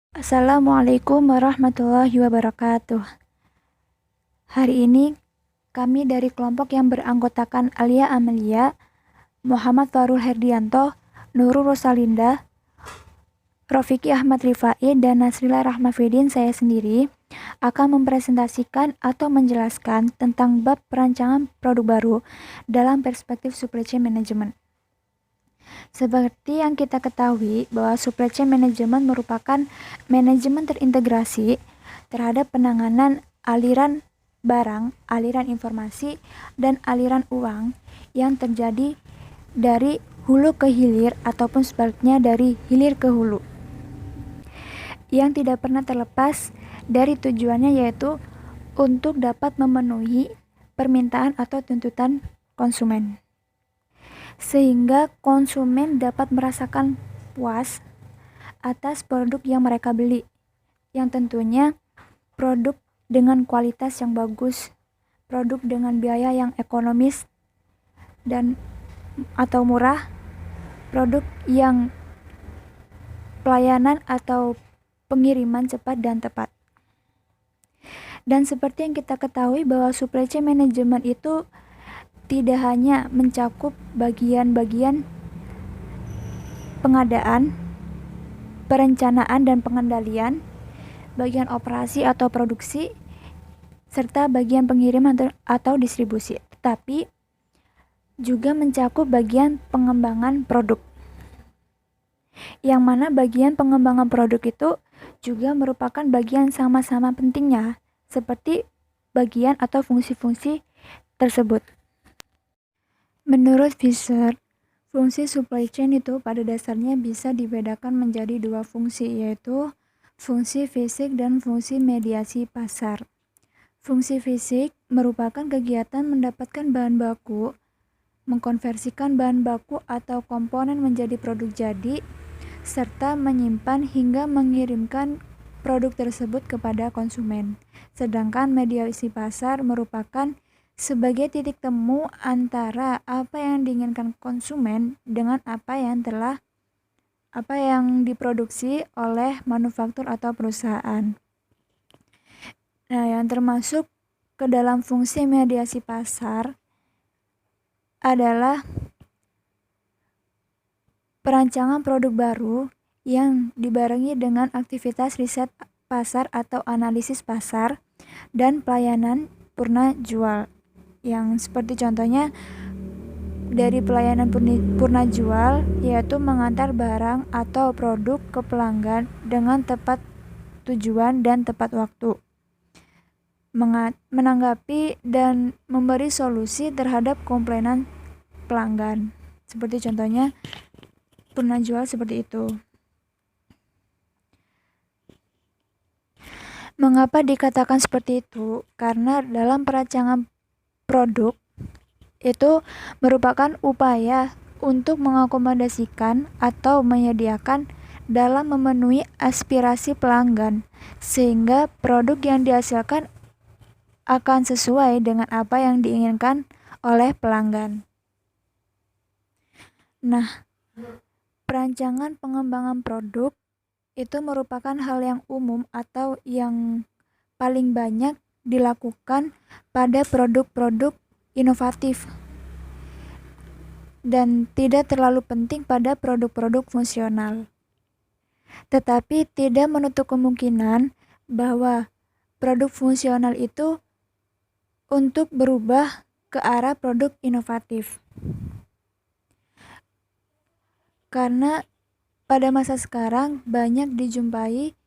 Assalamualaikum warahmatullahi wabarakatuh. Hari ini kami dari kelompok yang beranggotakan Alia Amelia, Muhammad Farul Herdianto, Nurul Rosalinda, Rofiki Ahmad Rifai, dan Nasrila Rahmafidin, saya sendiri, akan mempresentasikan atau menjelaskan tentang bab perancangan produk baru dalam perspektif supply chain management. Seperti yang kita ketahui bahwa supply chain management merupakan manajemen terintegrasi terhadap penanganan aliran barang, aliran informasi, dan aliran uang yang terjadi dari hulu ke hilir ataupun sebaliknya dari hilir ke hulu, yang tidak pernah terlepas dari tujuannya, yaitu untuk dapat memenuhi permintaan atau tuntutan konsumen, sehingga konsumen dapat merasakan puas atas produk yang mereka beli, yang tentunya produk dengan kualitas yang bagus, produk dengan biaya yang ekonomis dan atau murah, produk yang pelayanan atau pengiriman cepat dan tepat. Dan seperti yang kita ketahui bahwa supply chain management itu tidak hanya mencakup bagian-bagian pengadaan, perencanaan dan pengendalian, bagian operasi atau produksi, serta bagian pengiriman atau distribusi, tetapi juga mencakup bagian pengembangan produk, yang mana bagian pengembangan produk itu juga merupakan bagian sama-sama pentingnya, seperti bagian atau fungsi-fungsi tersebut. Menurut Fisher, fungsi supply chain itu pada dasarnya bisa dibedakan menjadi dua fungsi, yaitu fungsi fisik dan fungsi mediasi pasar. Fungsi fisik merupakan kegiatan mendapatkan bahan baku, mengkonversikan bahan baku atau komponen menjadi produk jadi, serta menyimpan hingga mengirimkan produk tersebut kepada konsumen. Sedangkan mediasi pasar merupakan sebagai titik temu antara apa yang diinginkan konsumen dengan apa yang diproduksi oleh manufaktur atau perusahaan. Nah, yang termasuk ke dalam fungsi mediasi pasar adalah perancangan produk baru yang dibarengi dengan aktivitas riset pasar atau analisis pasar dan pelayanan purna jual, yang seperti contohnya dari pelayanan purna jual, yaitu mengantar barang atau produk ke pelanggan dengan tepat tujuan dan tepat waktu, menanggapi dan memberi solusi terhadap komplainan pelanggan, seperti contohnya purna jual seperti itu. Mengapa dikatakan seperti itu? Karena dalam perancangan produk itu merupakan upaya untuk mengakomodasikan atau menyediakan dalam memenuhi aspirasi pelanggan, sehingga produk yang dihasilkan akan sesuai dengan apa yang diinginkan oleh pelanggan. Nah, perancangan pengembangan produk itu merupakan hal yang umum atau yang paling banyak dilakukan pada produk-produk inovatif dan tidak terlalu penting pada produk-produk fungsional. Tetapi tidak menutup kemungkinan bahwa produk fungsional itu untuk berubah ke arah produk inovatif. Karena pada masa sekarang banyak dijumpai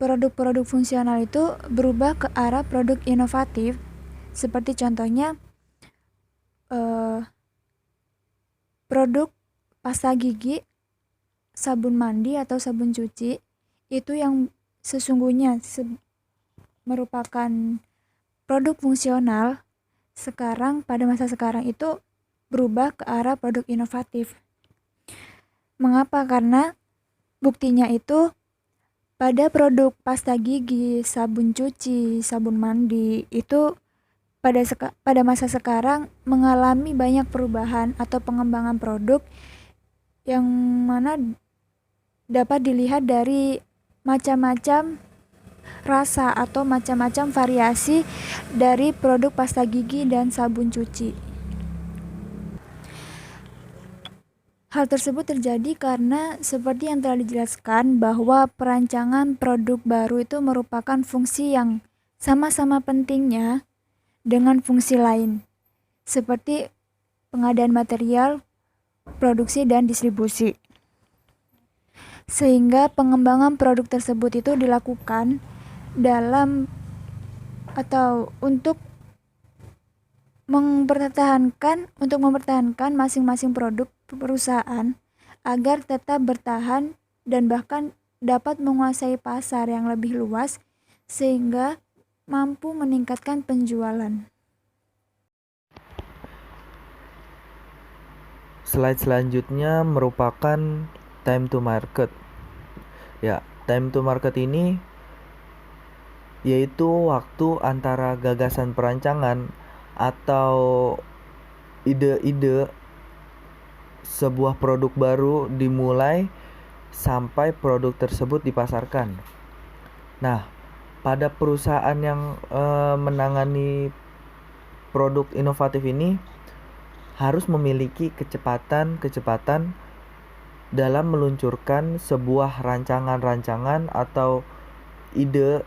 produk-produk fungsional itu berubah ke arah produk inovatif, seperti contohnya produk pasta gigi, sabun mandi atau sabun cuci, itu yang sesungguhnya merupakan produk fungsional, sekarang pada masa sekarang itu berubah ke arah produk inovatif. Mengapa? Karena buktinya itu pada produk pasta gigi, sabun cuci, sabun mandi itu pada masa sekarang mengalami banyak perubahan atau pengembangan produk yang mana dapat dilihat dari macam-macam rasa atau macam-macam variasi dari produk pasta gigi dan sabun cuci. Hal tersebut terjadi karena seperti yang telah dijelaskan bahwa perancangan produk baru itu merupakan fungsi yang sama-sama pentingnya dengan fungsi lain, seperti pengadaan material, produksi, dan distribusi. Sehingga pengembangan produk tersebut itu dilakukan dalam atau untuk mempertahankan masing-masing produk perusahaan agar tetap bertahan dan bahkan dapat menguasai pasar yang lebih luas sehingga mampu meningkatkan penjualan. Slide selanjutnya merupakan time to market. Ya, time to market ini yaitu waktu antara gagasan perancangan atau ide-ide sebuah produk baru dimulai sampai produk tersebut dipasarkan. Nah, pada perusahaan yang menangani produk inovatif ini harus memiliki kecepatan dalam meluncurkan sebuah rancangan atau ide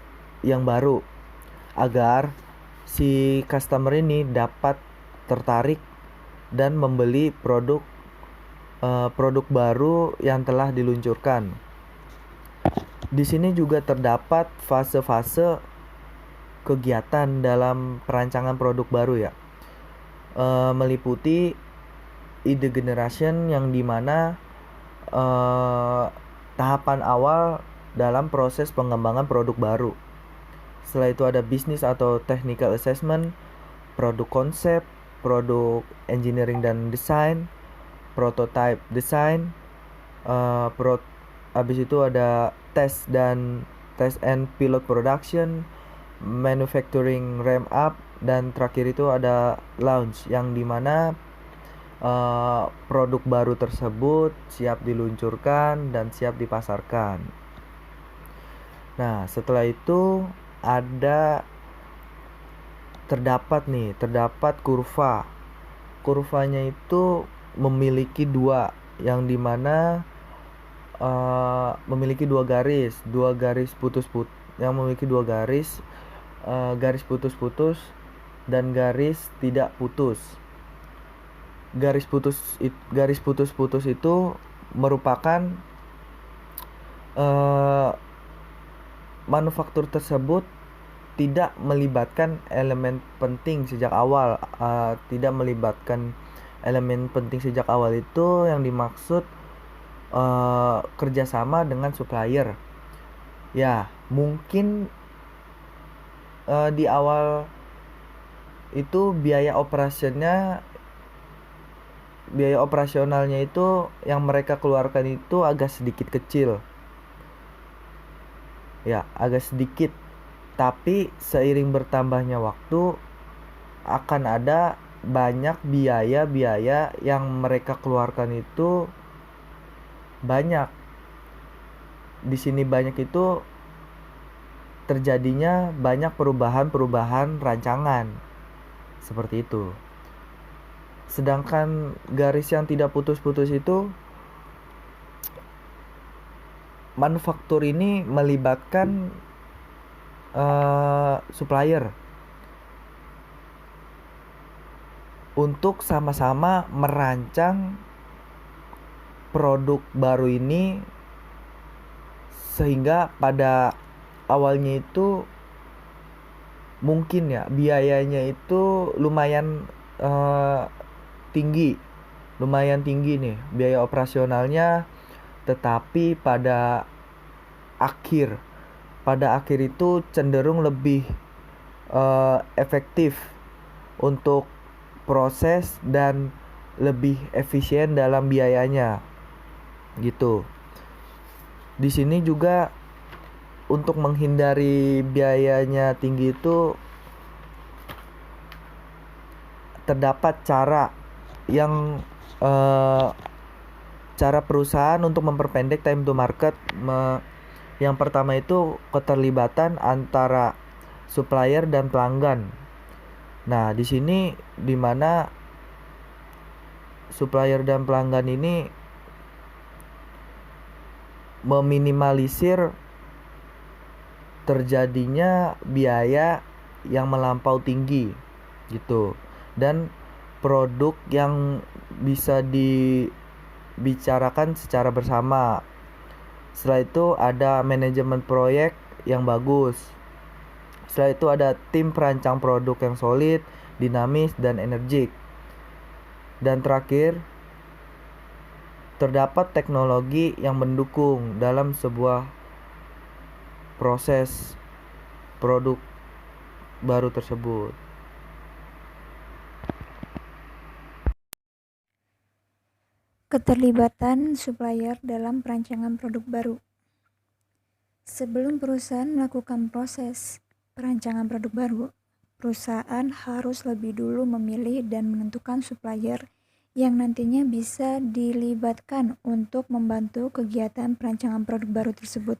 yang baru agar si customer ini dapat tertarik dan membeli produk baru yang telah diluncurkan. Di sini juga terdapat fase-fase kegiatan dalam perancangan produk baru ya, meliputi ide generation yang dimana tahapan awal dalam proses pengembangan produk baru. Setelah itu ada business atau technical assessment, produk konsep, produk engineering dan design, prototype design, habis itu ada test and pilot production, manufacturing ramp up, dan terakhir itu ada launch yang dimana produk baru tersebut siap diluncurkan dan siap dipasarkan. Nah, setelah itu terdapat kurva. Kurvanya itu memiliki dua, yang dimana memiliki dua garis putus-putus, yang memiliki dua garis putus-putus dan garis tidak putus. Garis putus-putus itu merupakan manufaktur tersebut tidak melibatkan elemen penting sejak awal. Itu yang dimaksud kerjasama dengan supplier. Ya, mungkin di awal itu biaya operasionalnya itu yang mereka keluarkan itu agak sedikit kecil. Ya, agak sedikit. Tapi seiring bertambahnya waktu akan ada banyak biaya yang mereka keluarkan itu banyak. Di sini banyak itu terjadinya banyak perubahan rancangan. Seperti itu. Sedangkan garis yang tidak putus-putus itu, manufaktur ini melibatkan supplier untuk sama-sama merancang produk baru ini, sehingga pada awalnya itu mungkin ya biayanya itu lumayan tinggi nih biaya operasionalnya, tetapi pada akhir itu cenderung lebih efektif untuk proses dan lebih efisien dalam biayanya gitu. Di sini juga untuk menghindari biayanya tinggi itu terdapat cara cara perusahaan untuk memperpendek time to market, Yang pertama itu keterlibatan antara supplier dan pelanggan. Nah, di sini di mana supplier dan pelanggan ini meminimalisir terjadinya biaya yang melampau tinggi gitu, dan produk yang bisa dibicarakan secara bersama. Setelah itu ada manajemen proyek yang bagus. Setelah itu ada tim perancang produk yang solid, dinamis, dan energik. Dan terakhir, terdapat teknologi yang mendukung dalam sebuah proses produk baru tersebut. Keterlibatan supplier dalam perancangan produk baru. Sebelum perusahaan melakukan proses perancangan produk baru, perusahaan harus lebih dulu memilih dan menentukan supplier yang nantinya bisa dilibatkan untuk membantu kegiatan perancangan produk baru tersebut.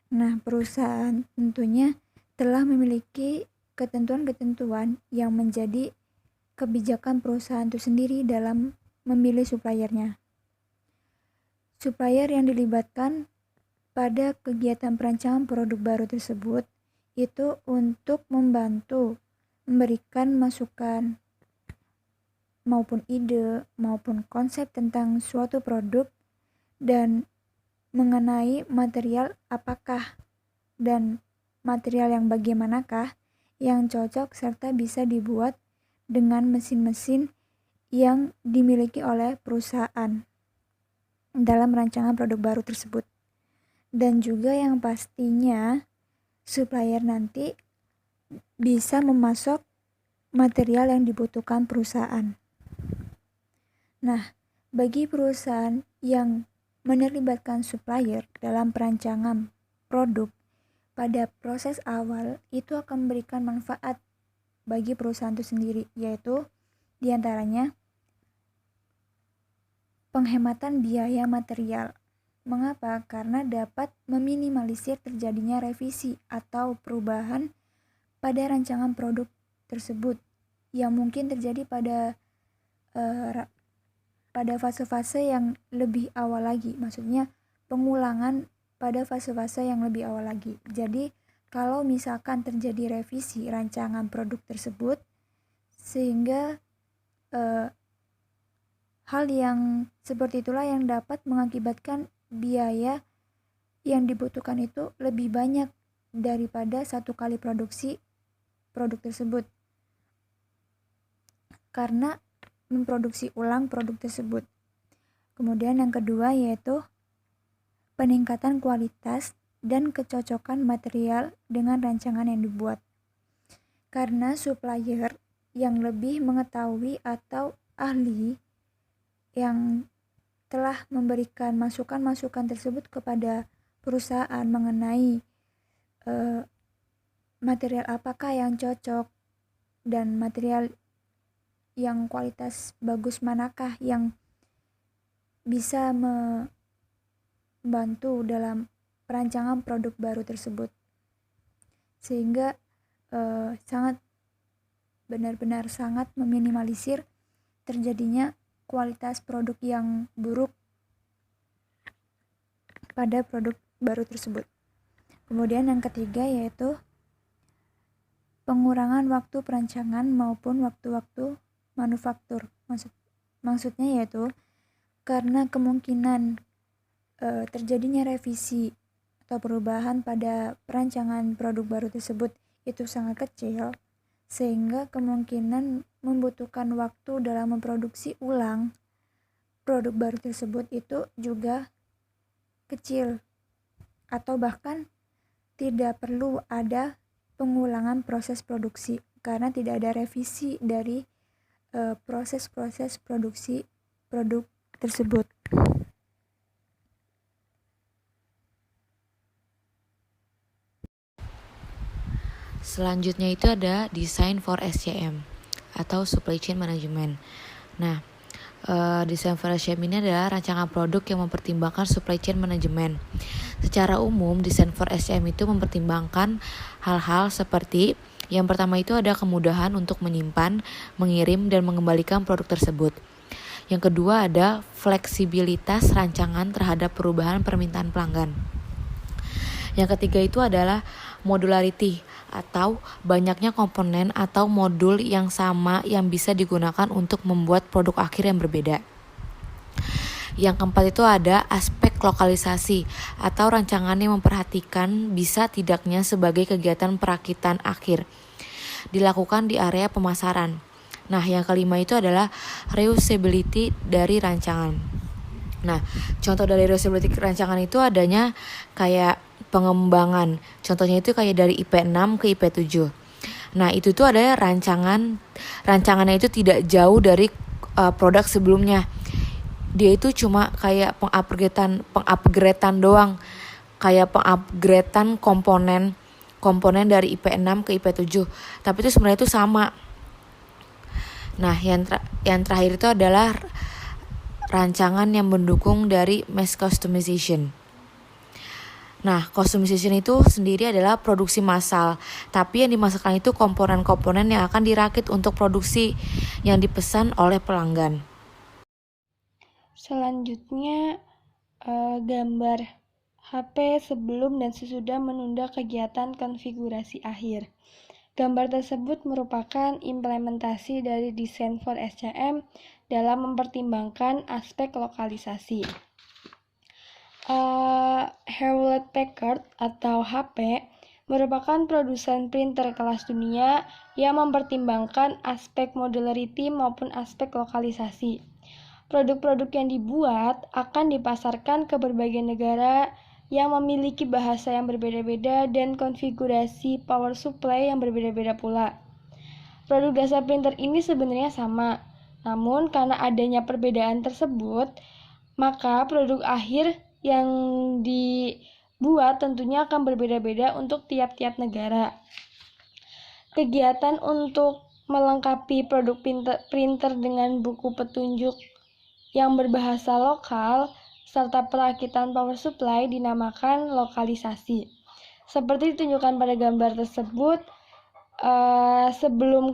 Nah, perusahaan tentunya telah memiliki ketentuan-ketentuan yang menjadi kebijakan perusahaan itu sendiri dalam memilih suppliernya. Supplier yang dilibatkan pada kegiatan perancangan produk baru tersebut itu untuk membantu memberikan masukan maupun ide maupun konsep tentang suatu produk dan mengenai material apakah dan material yang bagaimanakah yang cocok serta bisa dibuat dengan mesin-mesin yang dimiliki oleh perusahaan dalam rancangan produk baru tersebut. Dan juga yang pastinya supplier nanti bisa memasok material yang dibutuhkan perusahaan. Nah, bagi perusahaan yang menerlibatkan supplier dalam perancangan produk pada proses awal itu akan memberikan manfaat bagi perusahaan itu sendiri, yaitu diantaranya penghematan biaya material. Mengapa? Karena dapat meminimalisir terjadinya revisi atau perubahan pada rancangan produk tersebut yang mungkin terjadi pada fase-fase yang lebih awal lagi. Maksudnya pengulangan pada fase-fase yang lebih awal lagi. Jadi kalau misalkan terjadi revisi rancangan produk tersebut sehingga hal yang seperti itulah yang dapat mengakibatkan biaya yang dibutuhkan itu lebih banyak daripada satu kali produksi produk tersebut karena memproduksi ulang produk tersebut. Kemudian yang kedua yaitu peningkatan kualitas dan kecocokan material dengan rancangan yang dibuat. Karena supplier yang lebih mengetahui atau ahli yang telah memberikan masukan-masukan tersebut kepada perusahaan mengenai material apakah yang cocok dan material yang kualitas bagus manakah yang bisa membantu dalam perancangan produk baru tersebut, sehingga sangat benar-benar sangat meminimalisir terjadinya kualitas produk yang buruk pada produk baru tersebut. Kemudian yang ketiga yaitu pengurangan waktu perancangan maupun waktu-waktu manufaktur. Maksudnya yaitu karena kemungkinan terjadinya revisi atau perubahan pada perancangan produk baru tersebut itu sangat kecil, sehingga kemungkinan membutuhkan waktu dalam memproduksi ulang produk baru tersebut itu juga kecil, atau bahkan tidak perlu ada pengulangan proses produksi karena tidak ada revisi dari proses-proses produksi produk tersebut. Selanjutnya itu ada design for SCM atau supply chain management. Nah, design for SCM ini adalah rancangan produk yang mempertimbangkan supply chain management. Secara umum, desain for SCM itu mempertimbangkan hal-hal seperti yang pertama itu ada kemudahan untuk menyimpan, mengirim, dan mengembalikan produk tersebut. Yang kedua ada fleksibilitas rancangan terhadap perubahan permintaan pelanggan. Yang ketiga itu adalah modularity atau banyaknya komponen atau modul yang sama yang bisa digunakan untuk membuat produk akhir yang berbeda. Yang keempat itu ada aspek lokalisasi atau rancangan yang memperhatikan bisa tidaknya sebagai kegiatan perakitan akhir dilakukan di area pemasaran. Nah, yang kelima itu adalah reusability dari rancangan. Nah, contoh dari reusability rancangan itu adanya kayak pengembangan. Contohnya itu kayak dari IP6 ke IP7. Nah, itu tuh ada rancangannya itu tidak jauh dari produk sebelumnya. Dia itu cuma kayak pengupgradean doang. Kayak pengupgradean komponen dari IP6 ke IP7. Tapi itu sebenarnya itu sama. Nah, yang terakhir itu adalah rancangan yang mendukung dari mass customization. Nah, customization itu sendiri adalah produksi massal, tapi yang dimasakkan itu komponen-komponen yang akan dirakit untuk produksi yang dipesan oleh pelanggan. Selanjutnya, gambar HP sebelum dan sesudah menunda kegiatan konfigurasi akhir. Gambar tersebut merupakan implementasi dari desain for SCM dalam mempertimbangkan aspek lokalisasi. Hewlett Packard atau HP merupakan produsen printer kelas dunia yang mempertimbangkan aspek modularity maupun aspek lokalisasi. Produk-produk yang dibuat akan dipasarkan ke berbagai negara yang memiliki bahasa yang berbeda-beda dan konfigurasi power supply yang berbeda-beda pula. Produk dasar printer ini sebenarnya sama, namun karena adanya perbedaan tersebut, maka produk akhir yang dibuat tentunya akan berbeda-beda untuk tiap-tiap negara. Kegiatan untuk melengkapi produk printer dengan buku petunjuk yang berbahasa lokal serta perakitan power supply dinamakan lokalisasi. Seperti ditunjukkan pada gambar tersebut, sebelum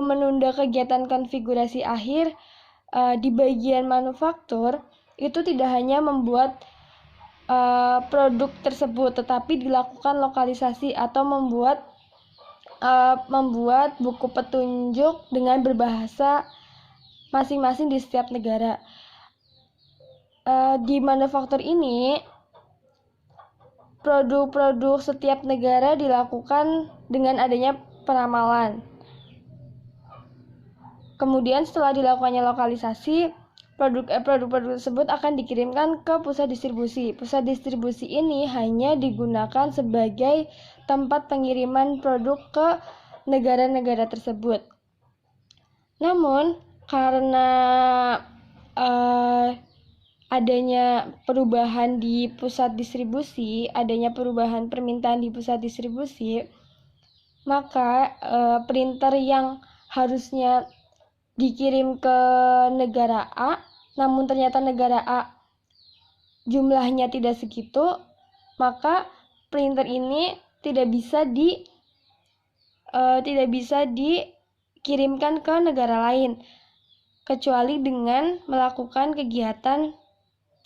menunda kegiatan konfigurasi akhir, di bagian manufaktur itu tidak hanya membuat produk tersebut, tetapi dilakukan lokalisasi atau membuat buku petunjuk dengan berbahasa masing-masing di setiap negara. Di manufaktur ini, produk-produk setiap negara dilakukan dengan adanya peramalan. Kemudian setelah dilakukannya lokalisasi, produk-produk tersebut akan dikirimkan ke pusat distribusi. Pusat distribusi ini hanya digunakan sebagai tempat pengiriman produk ke negara-negara tersebut. Namun, karena adanya perubahan di pusat distribusi, adanya perubahan permintaan di pusat distribusi, maka printer yang harusnya dikirim ke negara A, namun ternyata negara A jumlahnya tidak segitu, maka printer ini tidak bisa dikirimkan ke negara lain, kecuali dengan melakukan kegiatan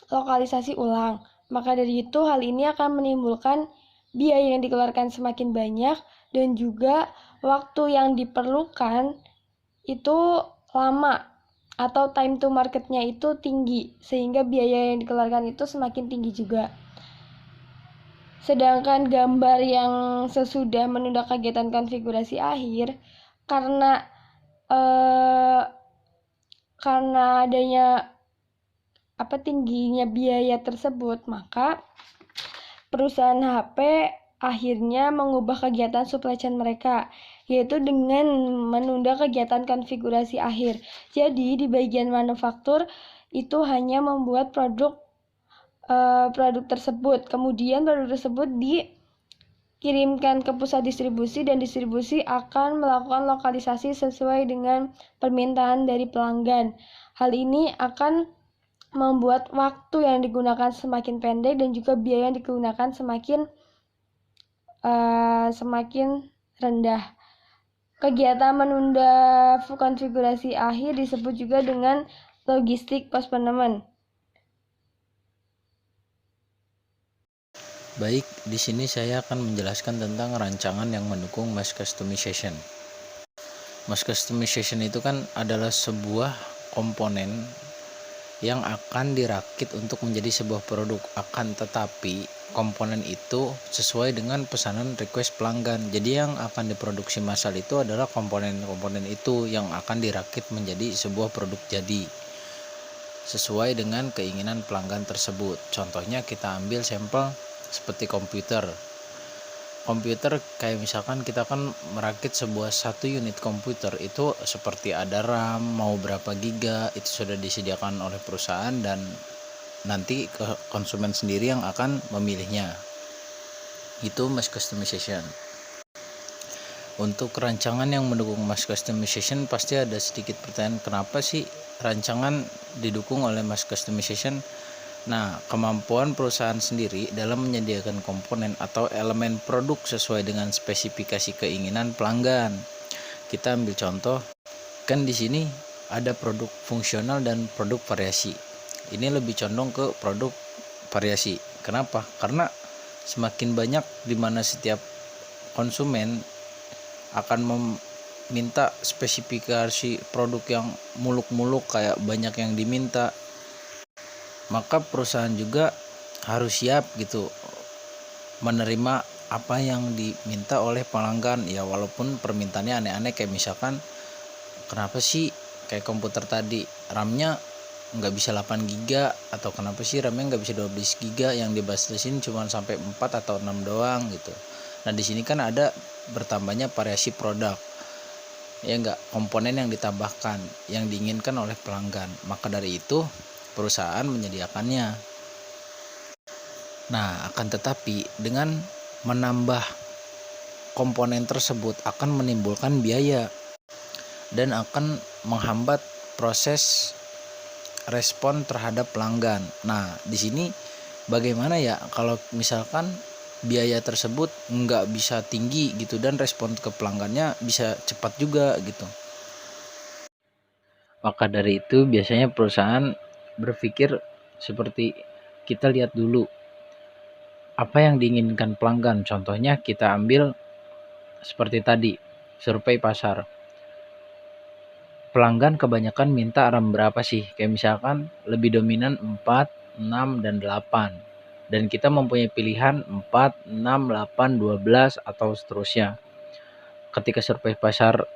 lokalisasi ulang. Maka dari itu, hal ini akan menimbulkan biaya yang dikeluarkan semakin banyak dan juga waktu yang diperlukan itu lama atau time to marketnya itu tinggi, sehingga biaya yang dikeluarkan itu semakin tinggi juga. Sedangkan gambar yang sesudah menunda kegiatan konfigurasi akhir, karena adanya tingginya biaya tersebut, maka perusahaan HP akhirnya mengubah kegiatan supply chain mereka, yaitu dengan menunda kegiatan konfigurasi akhir. Jadi di bagian manufaktur itu hanya membuat produk tersebut, kemudian produk tersebut dikirimkan ke pusat distribusi dan distribusi akan melakukan lokalisasi sesuai dengan permintaan dari pelanggan. Hal ini akan membuat waktu yang digunakan semakin pendek dan juga biaya yang digunakan semakin rendah. Kegiatan menunda konfigurasi akhir disebut juga dengan logistik postponement. Baik, di sini saya akan menjelaskan tentang rancangan yang mendukung mass customization. Mass customization itu kan adalah sebuah komponen yang akan dirakit untuk menjadi sebuah produk, akan tetapi komponen itu sesuai dengan pesanan request pelanggan. Jadi yang akan diproduksi massal itu adalah komponen-komponen itu yang akan dirakit menjadi sebuah produk jadi sesuai dengan keinginan pelanggan tersebut. Contohnya kita ambil sampel seperti komputer kayak misalkan kita kan merakit sebuah satu unit komputer itu seperti ada RAM mau berapa giga itu sudah disediakan oleh perusahaan dan nanti ke konsumen sendiri yang akan memilihnya. Itu mass customization. Untuk rancangan yang mendukung mass customization pasti ada sedikit pertanyaan, kenapa sih rancangan didukung oleh mass customization? Nah, kemampuan perusahaan sendiri dalam menyediakan komponen atau elemen produk sesuai dengan spesifikasi keinginan pelanggan. Kita ambil contoh, kan di sini ada produk fungsional dan produk variasi. Ini lebih condong ke produk variasi. Kenapa? Karena semakin banyak di mana setiap konsumen akan meminta spesifikasi produk yang muluk-muluk kayak banyak yang diminta, maka perusahaan juga harus siap gitu menerima apa yang diminta oleh pelanggan ya, walaupun permintaannya aneh-aneh kayak misalkan kenapa sih kayak komputer tadi RAM-nya nggak bisa 8 giga atau kenapa sih RAM-nya nggak bisa 12 giga, yang dibatasin cuma sampai 4 atau 6 doang gitu. Nah di sini kan ada bertambahnya variasi produk ya, enggak komponen yang ditambahkan yang diinginkan oleh pelanggan, maka dari itu perusahaan menyediakannya. Nah, akan tetapi dengan menambah komponen tersebut akan menimbulkan biaya dan akan menghambat proses respon terhadap pelanggan. Nah, di sini bagaimana ya kalau misalkan biaya tersebut nggak bisa tinggi gitu dan respon ke pelanggannya bisa cepat juga gitu. Maka dari itu biasanya perusahaan berpikir seperti kita lihat dulu apa yang diinginkan pelanggan. Contohnya kita ambil seperti tadi survei pasar, pelanggan kebanyakan minta RAM berapa sih, kayak misalkan lebih dominan 4, 6, dan 8 dan kita mempunyai pilihan 4, 6, 8, 12 atau seterusnya. Ketika survei pasar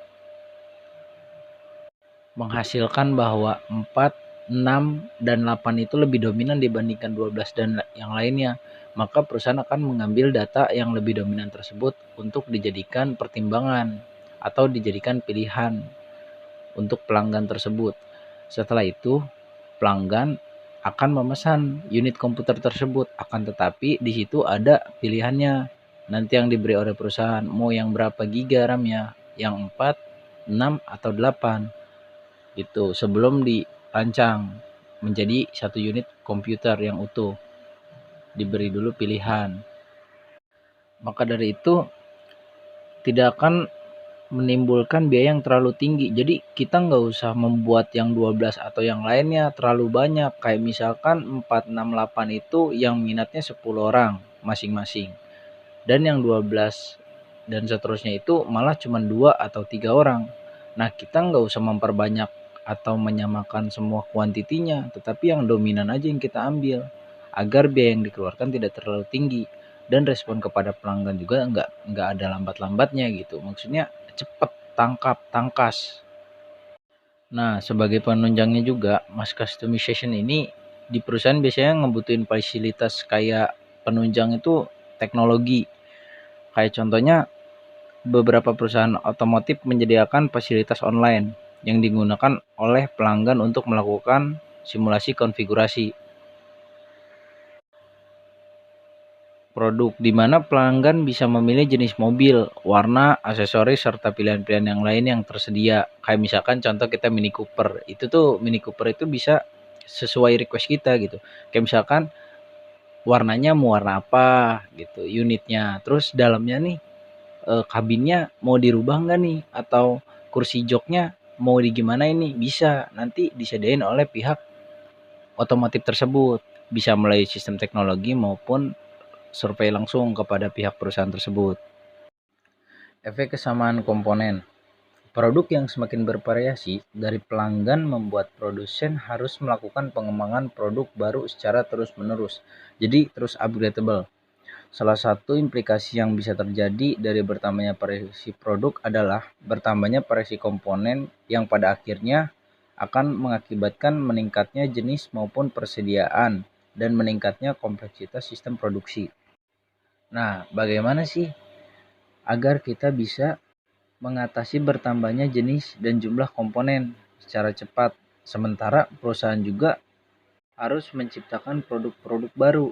menghasilkan bahwa 4, 6, dan 8 itu lebih dominan dibandingkan 12 dan yang lainnya, maka perusahaan akan mengambil data yang lebih dominan tersebut untuk dijadikan pertimbangan atau dijadikan pilihan untuk pelanggan tersebut. Setelah itu, pelanggan akan memesan unit komputer tersebut, akan tetapi di situ ada pilihannya nanti yang diberi oleh perusahaan, mau yang berapa giga RAM-nya, yang 4, 6, atau 8. Itu sebelum dirancang menjadi satu unit komputer yang utuh, diberi dulu pilihan. Maka dari itu tidak akan menimbulkan biaya yang terlalu tinggi. Jadi kita nggak usah membuat yang 12 atau yang lainnya terlalu banyak. Kayak misalkan 4, 6, 8 itu yang minatnya 10 orang masing-masing. Dan yang 12 dan seterusnya itu malah cuma 2 atau 3 orang. Nah kita nggak usah memperbanyak atau menyamakan semua kuantitinya, tetapi yang dominan aja yang kita ambil agar biaya yang dikeluarkan tidak terlalu tinggi dan respon kepada pelanggan juga nggak ada lambat-lambatnya gitu. Maksudnya cepet, tangkas. Nah, sebagai penunjangnya juga, mass customization ini di perusahaan biasanya ngebutuhin fasilitas kayak penunjang itu teknologi. Kayak contohnya beberapa perusahaan otomotif menyediakan fasilitas online yang digunakan oleh pelanggan untuk melakukan simulasi konfigurasi produk, di mana pelanggan bisa memilih jenis mobil, warna, aksesoris, serta pilihan-pilihan yang lain yang tersedia. Kayak misalkan contoh kita Mini Cooper. Itu tuh Mini Cooper itu bisa sesuai request kita gitu. Kayak misalkan warnanya mau warna apa gitu, unitnya. Terus dalamnya nih kabinnya mau dirubah nggak nih, atau kursi joknya mau digimana ini, bisa nanti disediain oleh pihak otomotif tersebut, bisa melalui sistem teknologi maupun survei langsung kepada pihak perusahaan tersebut. Efek kesamaan komponen. Produk yang semakin bervariasi dari pelanggan membuat produsen harus melakukan pengembangan produk baru secara terus-menerus. Jadi terus upgradable. Salah satu implikasi yang bisa terjadi dari bertambahnya variasi produk adalah bertambahnya variasi komponen yang pada akhirnya akan mengakibatkan meningkatnya jenis maupun persediaan dan meningkatnya kompleksitas sistem produksi. Nah, bagaimana sih agar kita bisa mengatasi bertambahnya jenis dan jumlah komponen secara cepat, sementara perusahaan juga harus menciptakan produk-produk baru?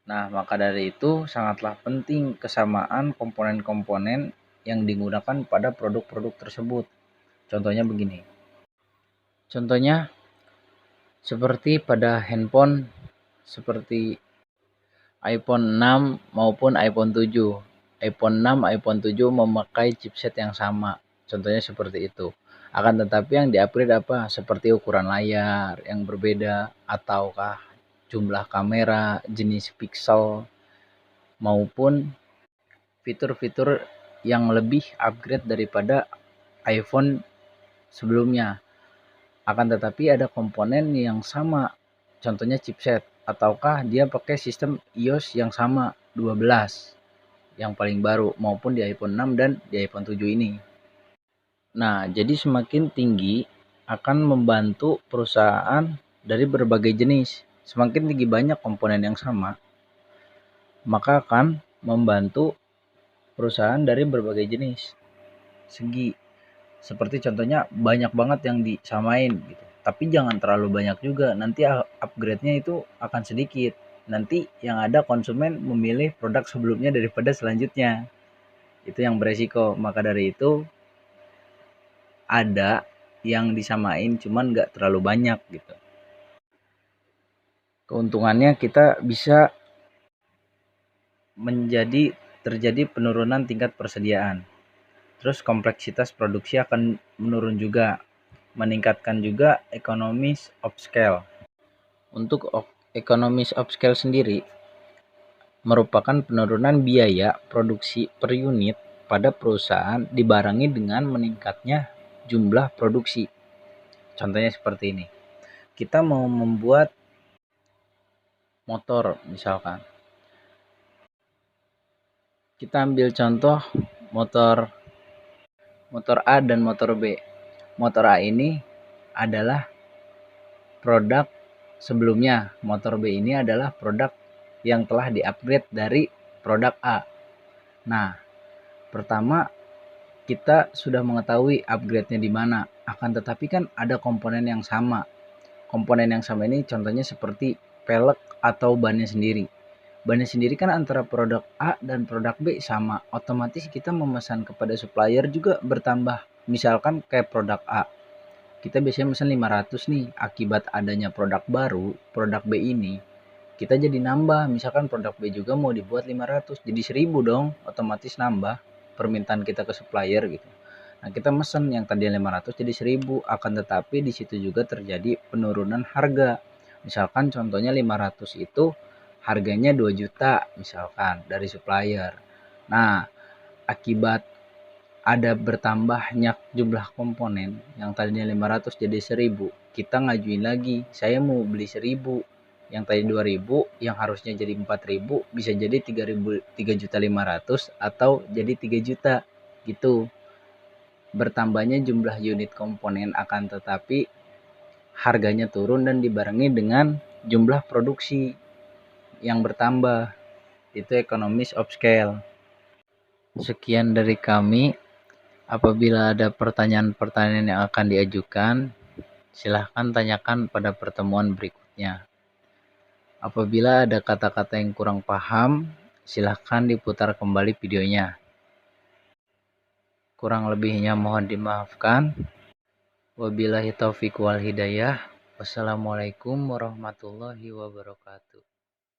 Nah, maka dari itu sangatlah penting kesamaan komponen-komponen yang digunakan pada produk-produk tersebut. Contohnya begini. Contohnya seperti pada handphone seperti iPhone 6 maupun iPhone 7. iPhone 6, iPhone 7 memakai chipset yang sama. Contohnya seperti itu. Akan tetapi yang di-upgrade apa? Seperti ukuran layar yang berbeda, ataukah jumlah kamera, jenis pixel, maupun fitur-fitur yang lebih upgrade daripada iPhone sebelumnya. Akan tetapi ada komponen yang sama, contohnya chipset, ataukah dia pakai sistem iOS yang sama 12 yang paling baru maupun di iPhone 6 dan di iPhone 7 ini. Nah, jadi semakin tinggi akan membantu perusahaan dari berbagai jenis. Semakin tinggi banyak komponen yang sama, maka akan membantu perusahaan dari berbagai jenis segi. Seperti contohnya banyak banget yang disamain gitu. Tapi jangan terlalu banyak juga, nanti upgrade-nya itu akan sedikit. Nanti yang ada konsumen memilih produk sebelumnya daripada selanjutnya. Itu yang beresiko. Maka dari itu ada yang disamain cuman nggak terlalu banyak gitu. Keuntungannya kita bisa terjadi penurunan tingkat persediaan. Terus kompleksitas produksi akan menurun juga, meningkatkan juga economies of scale. Untuk economies of scale sendiri merupakan penurunan biaya produksi per unit pada perusahaan dibarengi dengan meningkatnya jumlah produksi. Contohnya seperti ini. Kita mau membuat motor misalkan. Kita ambil contoh motor A dan motor B. Motor A ini adalah produk sebelumnya. Motor B ini adalah produk yang telah di-upgrade dari produk A. Nah, pertama kita sudah mengetahui upgrade-nya di mana. Akan tetapi kan ada komponen yang sama. Komponen yang sama ini contohnya seperti pelek atau bannya sendiri. Bannya sendiri kan antara produk A dan produk B sama. Otomatis kita memesan kepada supplier juga bertambah. Misalkan kayak produk A. Kita biasanya pesan 500 nih. Akibat adanya produk baru, produk B ini, kita jadi nambah. Misalkan produk B juga mau dibuat 500. Jadi 1000 dong. Otomatis nambah permintaan kita ke supplier gitu. Nah, kita mesen yang tadinya 500 jadi 1000. Akan tetapi di situ juga terjadi penurunan harga. Misalkan contohnya 500 itu harganya 2 juta misalkan dari supplier. Nah, akibat ada bertambahnya jumlah komponen yang tadinya 500 jadi 1000, kita ngajuin lagi, saya mau beli 1000, yang tadi 2000 yang harusnya jadi 4000 bisa jadi 3.500.000 atau jadi 3 juta gitu. Bertambahnya jumlah unit komponen akan tetapi harganya turun dan dibarengi dengan jumlah produksi yang bertambah. Itu economies of scale. Sekian dari kami. Apabila ada pertanyaan-pertanyaan yang akan diajukan, silahkan tanyakan pada pertemuan berikutnya. Apabila ada kata-kata yang kurang paham, silahkan diputar kembali videonya. Kurang lebihnya mohon dimaafkan. Wabillahi taufiq wal hidayah. Wassalamualaikum warahmatullahi wabarakatuh.